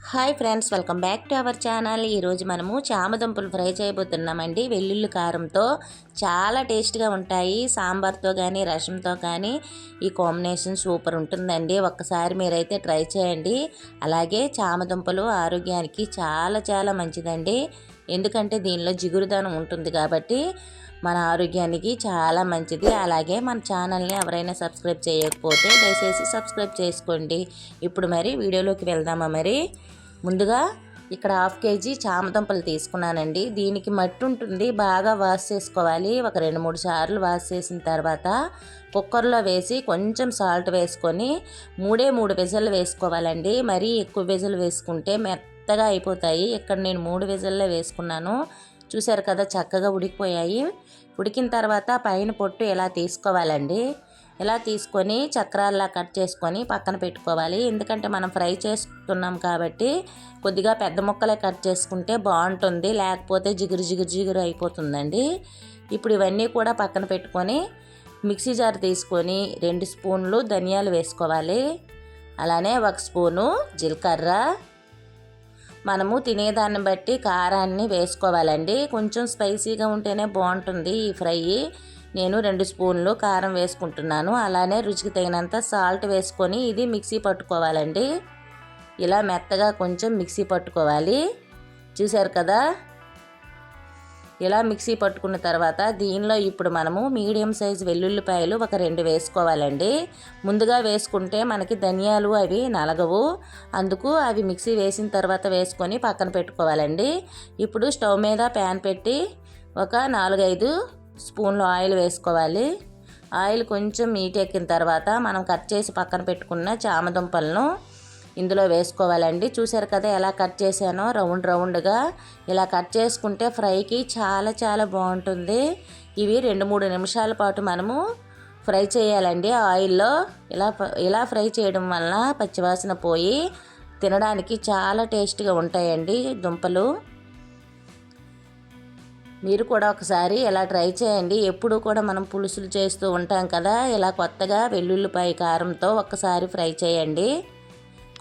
Hi friends, welcome back to our channel. ఈరోజు మనము చామదుంపలు fry చేయబోతున్నామండి. వెల్లుల్లి కారంతో చాలా టేస్ట్గా ఉంటాయి. సాంబార్తో కానీ రసంతో కానీ ఈ కాంబినేషన్ సూపర్ ఉంటుందండి. ఒక్కసారి మీరైతే ట్రై చేయండి. అలాగే చామదుంపలు ఆరోగ్యానికి చాలా చాలా మంచిదండి. ఎందుకంటే దీనిలో జిగురుదనం ఉంటుంది కాబట్టి మన ఆరోగ్యానికి చాలా మంచిది. అలాగే మన ఛానల్ని ఎవరైనా సబ్స్క్రైబ్ చేయకపోతే దయచేసి సబ్స్క్రైబ్ చేసుకోండి. ఇప్పుడు మరి వీడియోలోకి వెళ్దామా? ముందుగా ఇక్కడ 1/2 kg చామదుంపలు తీసుకున్నానండి. దీనికి మట్టి ఉంటుంది, బాగా వాష్ చేసుకోవాలి. ఒక 2-3 సార్లు వాష్ చేసిన తర్వాత కుక్కర్లో వేసి కొంచెం సాల్ట్ వేసుకొని 3 విజిల్లు వేసుకోవాలండి. మరీ ఎక్కువ విజిల్ వేసుకుంటే మెత్తగా అయిపోతాయి. ఇక్కడ నేను 3 విజిల్లే వేసుకున్నాను. చూసారు కదా, చక్కగా ఉడికిపోయాయి. ఉడికిన తర్వాత పైన పొట్టు ఇలా తీసుకోవాలండి. ఇలా తీసుకొని చక్రాల్లా కట్ చేసుకొని పక్కన పెట్టుకోవాలి. ఎందుకంటే మనం ఫ్రై చేస్తున్నాం కాబట్టి కొద్దిగా పెద్ద ముక్కలే కట్ చేసుకుంటే బాగుంటుంది, లేకపోతే జిగురు అయిపోతుందండి. ఇప్పుడు ఇవన్నీ కూడా పక్కన పెట్టుకొని మిక్సీ జార్ తీసుకొని 2 స్పూన్లు ధనియాలు వేసుకోవాలి. అలానే 1 స్పూను జీలకర్ర. మనము తినేదాన్ని బట్టి కారాన్ని వేసుకోవాలండి. కొంచెం స్పైసీగా ఉంటేనే బాగుంటుంది ఈ ఫ్రై. నేను 2 స్పూన్లు కారం వేసుకుంటున్నాను. అలానే రుచికి తగినంత సాల్ట్ వేసుకొని ఇది మిక్సీ పట్టుకోవాలండి. ఇలా మెత్తగా కొంచెం మిక్సీ పట్టుకోవాలి. చూసారు కదా, ఇలా మిక్సీ పట్టుకున్న తర్వాత దీనిలో ఇప్పుడు మనము మీడియం సైజు వెల్లుల్లిపాయలు ఒక 2 వేసుకోవాలండి. ముందుగా వేసుకుంటే మనకి ధనియాలు అవి నలగవు, అందుకు అవి మిక్సీ వేసిన తర్వాత వేసుకొని పక్కన పెట్టుకోవాలండి. ఇప్పుడు స్టవ్ మీద ప్యాన్ పెట్టి ఒక 4-5 స్పూన్లు ఆయిల్ వేసుకోవాలి. ఆయిల్ కొంచెం ఎక్కిన తర్వాత మనం కట్ చేసి పక్కన పెట్టుకున్న చామదుంపలను ఇందులో వేసుకోవాలండి. చూసారు కదా ఎలా కట్ చేశానో, రౌండ్గా ఇలా కట్ చేసుకుంటే ఫ్రైకి చాలా చాలా బాగుంటుంది. ఇవి 2-3 నిమిషాల పాటు మనము ఫ్రై చేయాలండి ఆయిల్లో. ఇలా ఫ్రై చేయడం వలన పచ్చివాసన పోయి తినడానికి చాలా టేస్ట్గా ఉంటాయండి దుంపలు. మీరు కూడా ఒకసారి ఇలా ట్రై చేయండి. ఎప్పుడు కూడా మనం పులుసులు చేస్తూ ఉంటాం కదా, ఇలా కొత్తగా వెల్లుల్లిపాయ కారంతో ఒక్కసారి ఫ్రై చేయండి.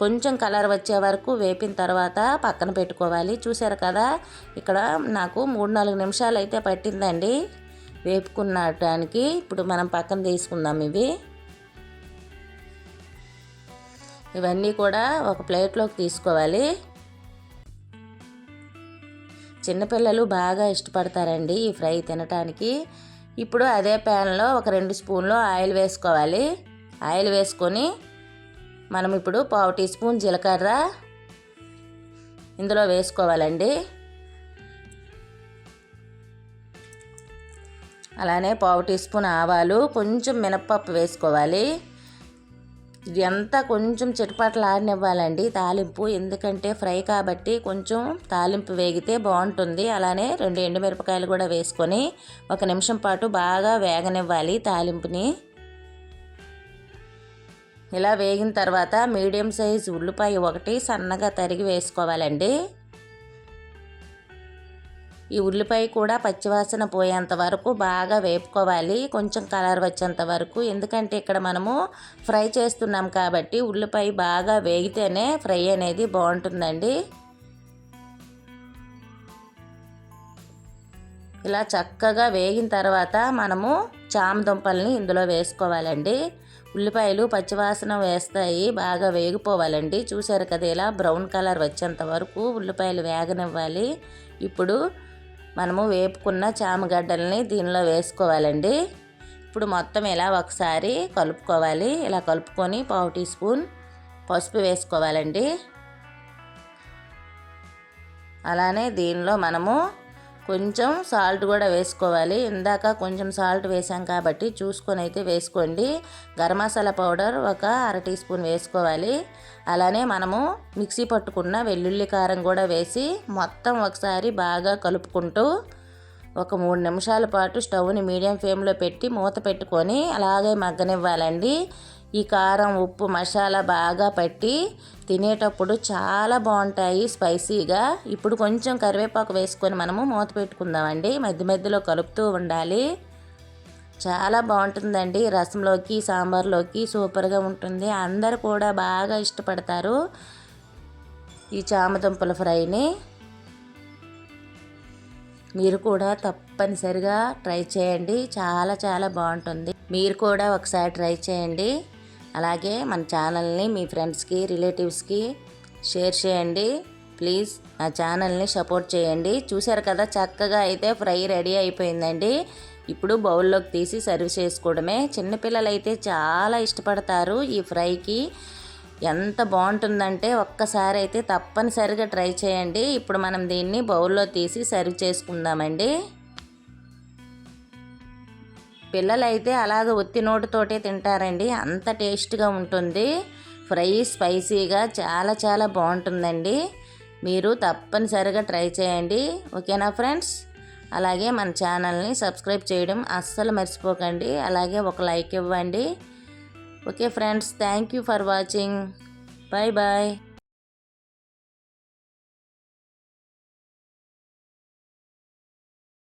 కొంచెం కలర్ వచ్చే వరకు వేపిన తర్వాత పక్కన పెట్టుకోవాలి. చూసారు కదా, ఇక్కడ నాకు 3-4 నిమిషాలు అయితే పట్టిందండి వేపుకున్నటానికి. ఇప్పుడు మనం పక్కన తీసుకుందాం. ఇవన్నీ కూడా ఒక ప్లేట్లోకి తీసుకోవాలి. చిన్నపిల్లలు బాగా ఇష్టపడతారండి ఈ ఫ్రై తినటానికి. ఇప్పుడు అదే ప్యాన్లో ఒక 2 స్పూన్లు ఆయిల్ వేసుకోవాలి. ఆయిల్ వేసుకొని మనం ఇప్పుడు 1/2 టీ స్పూన్ జీలకర్ర ఇందులో వేసుకోవాలండి. అలానే 1/2 టీ స్పూన్ ఆవాలు, కొంచెం మినపప్పు వేసుకోవాలి. ఇది అంతా కొంచెం చిటపటలాడనివ్వాలండి తాలింపు, ఎందుకంటే ఫ్రై కాబట్టి కొంచెం తాలింపు వేగితే బాగుంటుంది. అలానే 2 ఎండుమిరపకాయలు కూడా వేసుకొని 1 నిమిషం పాటు బాగా వేగనివ్వాలి తాలింపుని. ఇలా వేగిన తర్వాత మీడియం సైజు ఉల్లిపాయ 1 సన్నగా తరిగి వేసుకోవాలండి. ఈ ఉల్లిపాయ కూడా పచ్చివాసన పోయేంత వరకు బాగా వేపుకోవాలి, కొంచెం కలర్ వచ్చేంత వరకు. ఎందుకంటే ఇక్కడ మనము ఫ్రై చేస్తున్నాం కాబట్టి ఉల్లిపాయ బాగా వేగితేనే ఫ్రై అనేది బాగుంటుందండి. ఇలా చక్కగా వేగిన తర్వాత మనము చామదుంపల్ని ఇందులో వేసుకోవాలండి. ఉల్లిపాయలు పచ్చివాసన వేస్తాయి, బాగా వేగిపోవాలండి. చూసారు కదా, ఇలా బ్రౌన్ కలర్ వచ్చేంత వరకు ఉల్లిపాయలు వేగనివ్వాలి. ఇప్పుడు మనము వేపుకున్న చామగడ్డల్ని దీనిలో వేసుకోవాలండి. ఇప్పుడు మొత్తం ఇలా ఒకసారి కలుపుకోవాలి. ఇలా కలుపుకొని 1/2 టీ స్పూన్ పసుపు వేసుకోవాలండి. అలానే దీనిలో మనము కొంచెం సాల్ట్ కూడా వేసుకోవాలి. ఇందాక కొంచెం సాల్ట్ వేసాం కాబట్టి చూసుకొని అయితే వేసుకోండి. గరం మసాలా పౌడర్ ఒక 1/2 టీ స్పూన్ వేసుకోవాలి. అలానే మనము మిక్సీ పట్టుకున్న వెల్లుల్లి కారం కూడా వేసి మొత్తం ఒకసారి బాగా కలుపుకుంటూ ఒక 3 నిమిషాల పాటు స్టవ్ని మీడియం ఫ్లేమ్లో పెట్టి మూత పెట్టుకొని అలాగే మగ్గనివ్వాలండి. ఈ కారం, ఉప్పు, మసాలా బాగా పట్టి తినేటప్పుడు చాలా బాగుంటాయి స్పైసీగా. ఇప్పుడు కొంచెం కరివేపాకు వేసుకొని మనము మూత పెట్టుకుందామండి. మధ్యలో కలుపుతూ ఉండాలి. చాలా బాగుంటుందండి. రసంలోకి, సాంబార్లోకి సూపర్గా ఉంటుంది. అందరూ కూడా బాగా ఇష్టపడతారు. ఈ చామదుంపల ఫ్రైని మీరు కూడా తప్పనిసరిగా ట్రై చేయండి. చాలా చాలా బాగుంటుంది. మీరు కూడా ఒకసారి ట్రై చేయండి. అలాగే మన ఛానల్ని మీ ఫ్రెండ్స్కి రిలేటివ్స్కి షేర్ చేయండి. ప్లీజ్ నా ఛానల్ని సపోర్ట్ చేయండి. చూసారు కదా, చక్కగా అయితే ఫ్రై రెడీ అయిపోయిందండి. ఇప్పుడు బౌల్లోకి తీసి సర్వ్ చేసుకోవడమే. చిన్నపిల్లలు అయితే చాలా ఇష్టపడతారు ఈ ఫ్రైకి. ఎంత బాగుంటుందంటే ఒక్కసారి అయితే తప్పనిసరిగా ట్రై చేయండి. ఇప్పుడు మనం దీన్ని బౌల్లో తీసి సర్వ్ చేసుకుందామండి. పిల్లలైతే అలాగ ఒత్తి నోటితోటే తింటారండి, అంత టేస్ట్గా ఉంటుంది. ఫ్రై స్పైసీగా చాలా చాలా బాగుంటుందండి. మీరు తప్పనిసరిగా ట్రై చేయండి. ఓకేనా ఫ్రెండ్స్? అలాగే మన ఛానల్ని సబ్స్క్రైబ్ చేయడం అస్సలు మర్చిపోకండి. అలాగే ఒక లైక్ ఇవ్వండి. Okay friends, thank you for watching. Bye bye.